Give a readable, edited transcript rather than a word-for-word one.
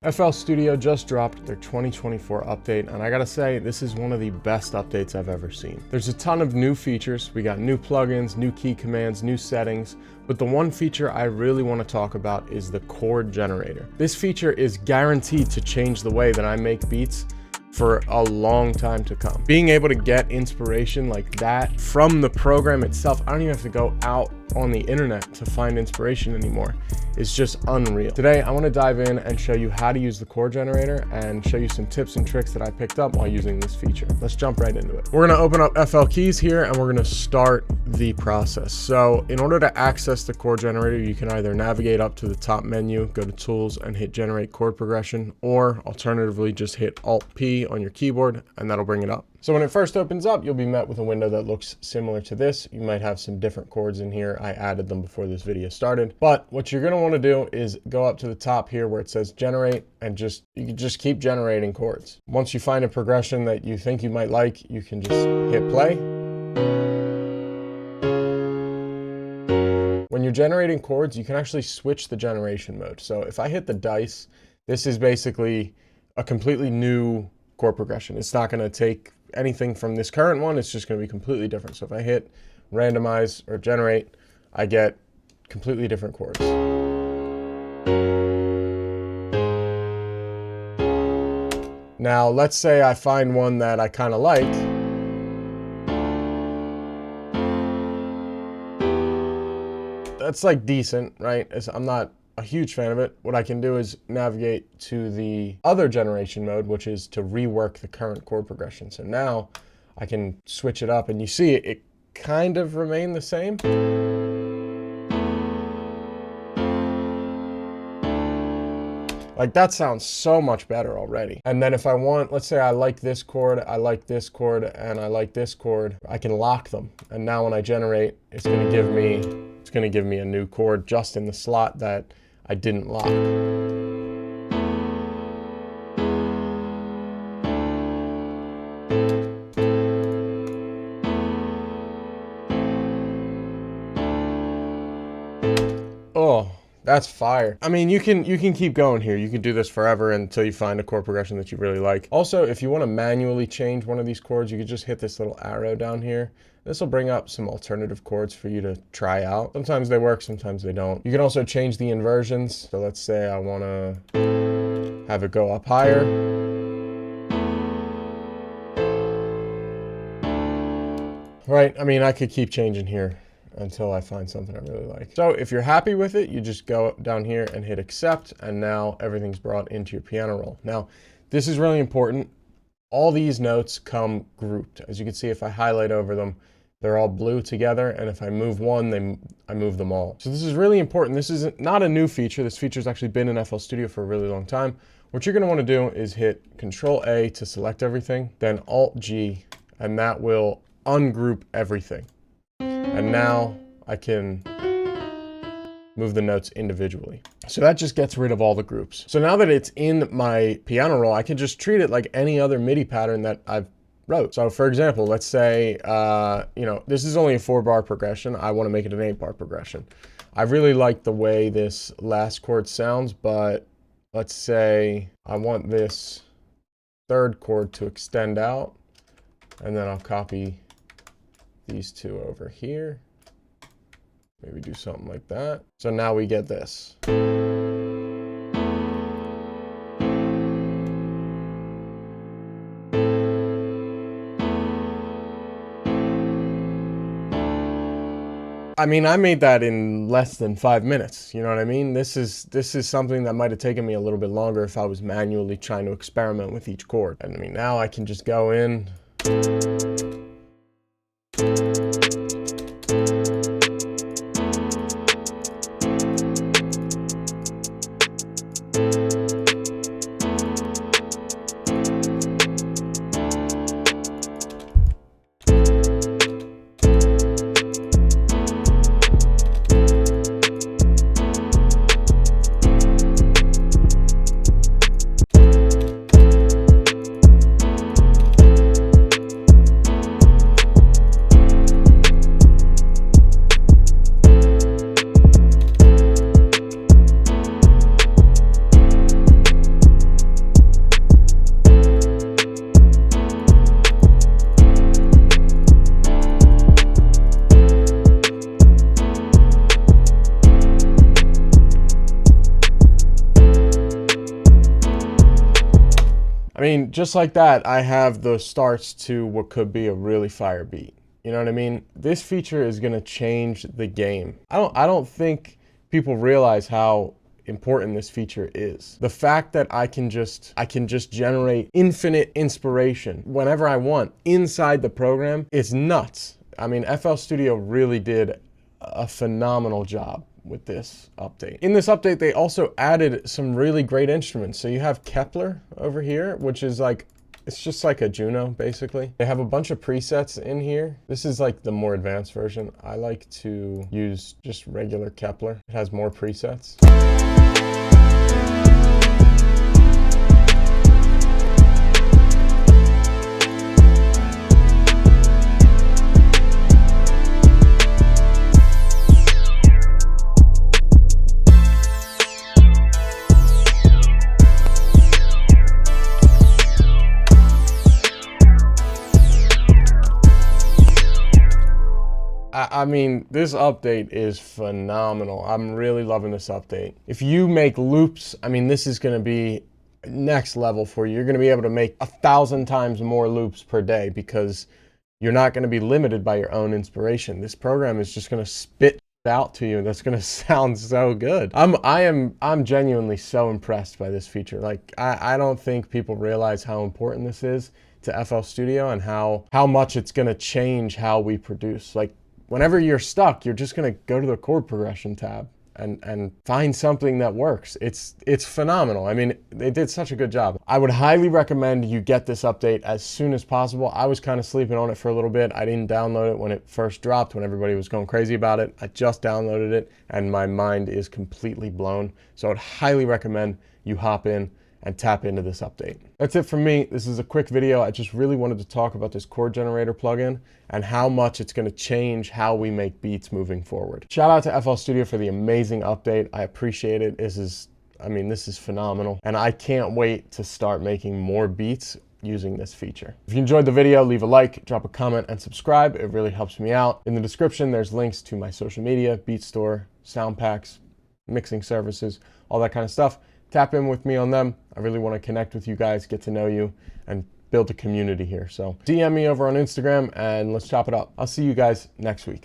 FL Studio just dropped their 2024 update, and I gotta say, this is one of the best updates I've ever seen. There's a ton of new features. We got new plugins, new key commands, new settings, but the one feature I really want to talk about is the chord generator. This feature is guaranteed to change the way that I make beats for a long time to come. Being able to get inspiration like that from the program itself, I don't even have to go out on the internet to find inspiration anymore. It's just unreal. Today, I want to dive in and show you how to use the chord generator and show you some tips and tricks that I picked up while using this feature. Let's jump right into it. We're going to open up FL Keys here and we're going to start the process. So in order to access the chord generator, you can either navigate up to the top menu, go to Tools and hit Generate Chord Progression, or alternatively just hit Alt-P on your keyboard and that'll bring it up. So when it first opens up, you'll be met with a window that looks similar to this. You might have some different chords in here. I added them before this video started. But what you're going to want to do is go up to the top here where it says generate and you can just keep generating chords. Once you find a progression that you think you might like, you can just hit play. When you're generating chords, you can actually switch the generation mode. So if I hit the dice, this is basically a completely new chord progression. It's not going to take anything from this current one. It's just going to be completely different. So if I hit randomize or generate, I get completely different chords. Now let's say I find one that I kind of like. That's like decent, right? I'm not a huge fan of it. What I can do is navigate to the other generation mode, which is to rework the current chord progression. So now I can switch it up and you see it kind of remained the same. Like that sounds so much better already. And then if I want, let's say I like this chord, I like this chord, and I like this chord, I can lock them. And now when I generate, it's going to give me a new chord just in the slot that I didn't lock. Oh, that's fire. I mean, you can keep going here. You can do this forever until you find a chord progression that you really like. Also, if you want to manually change one of these chords, you can just hit this little arrow down here. This will bring up some alternative chords for you to try out. Sometimes they work, sometimes they don't. You can also change the inversions. So let's say I want to have it go up higher. Right, I mean, I could keep changing here until I find something I really like. So if you're happy with it, you just go down here and hit accept, and now everything's brought into your piano roll. Now, this is really important. All these notes come grouped. As you can see, if I highlight over them, they're all blue together, and if I move one, I move them all. So this is really important. This is not a new feature. This feature's actually been in FL Studio for a really long time. What you're gonna wanna do is hit Control-A to select everything, then Alt-G, and that will ungroup everything. And now I can move the notes individually. So that just gets rid of all the groups. So now that it's in my piano roll, I can just treat it like any other MIDI pattern that I've wrote. So for example, let's say, this is only a 4-bar progression. I want to make it an 8-bar progression. I really like the way this last chord sounds, but let's say I want this third chord to extend out, and then I'll copy these two over here. Maybe do something like that. So now we get this. I mean, I made that in less than 5 minutes. You know what I mean? This is something that might have taken me a little bit longer if I was manually trying to experiment with each chord. And I mean, now I can just go in. I mean, just like that, I have the starts to what could be a really fire beat. You know what I mean? This feature is gonna change the game. I don't think people realize how important this feature is. The fact that I can just generate infinite inspiration whenever I want inside the program is nuts. I mean, FL Studio really did a phenomenal job with this update. In this update, they also added some really great instruments. So you have Kepler over here, which is like, it's just like a Juno, basically. They have a bunch of presets in here. This is like the more advanced version. I like to use just regular Kepler. It has more presets. I mean, this update is phenomenal. I'm really loving this update. If you make loops, I mean, this is going to be next level for you. You're going to be able to make 1,000 times more loops per day because you're not going to be limited by your own inspiration. This program is just going to spit out to you, and that's going to sound so good. I'm genuinely so impressed by this feature. Like, I don't think people realize how important this is to FL Studio and how much it's going to change how we produce. Like, whenever you're stuck, you're just gonna go to the chord progression tab and find something that works. It's phenomenal. I mean, they did such a good job. I would highly recommend you get this update as soon as possible. I was kind of sleeping on it for a little bit. I didn't download it when it first dropped, when everybody was going crazy about it. I just downloaded it and my mind is completely blown. So I would highly recommend you hop in and tap into this update. That's it from me. This is a quick video. I just really wanted to talk about this chord generator plugin and how much it's going to change how we make beats moving forward. Shout out to FL Studio for the amazing update. I appreciate it. This is phenomenal. And I can't wait to start making more beats using this feature. If you enjoyed the video, leave a like, drop a comment, and subscribe. It really helps me out. In the description, there's links to my social media, beat store, sound packs, mixing services, all that kind of stuff. Tap in with me on them. I really want to connect with you guys, get to know you, and build a community here. So DM me over on Instagram and let's chop it up. I'll see you guys next week.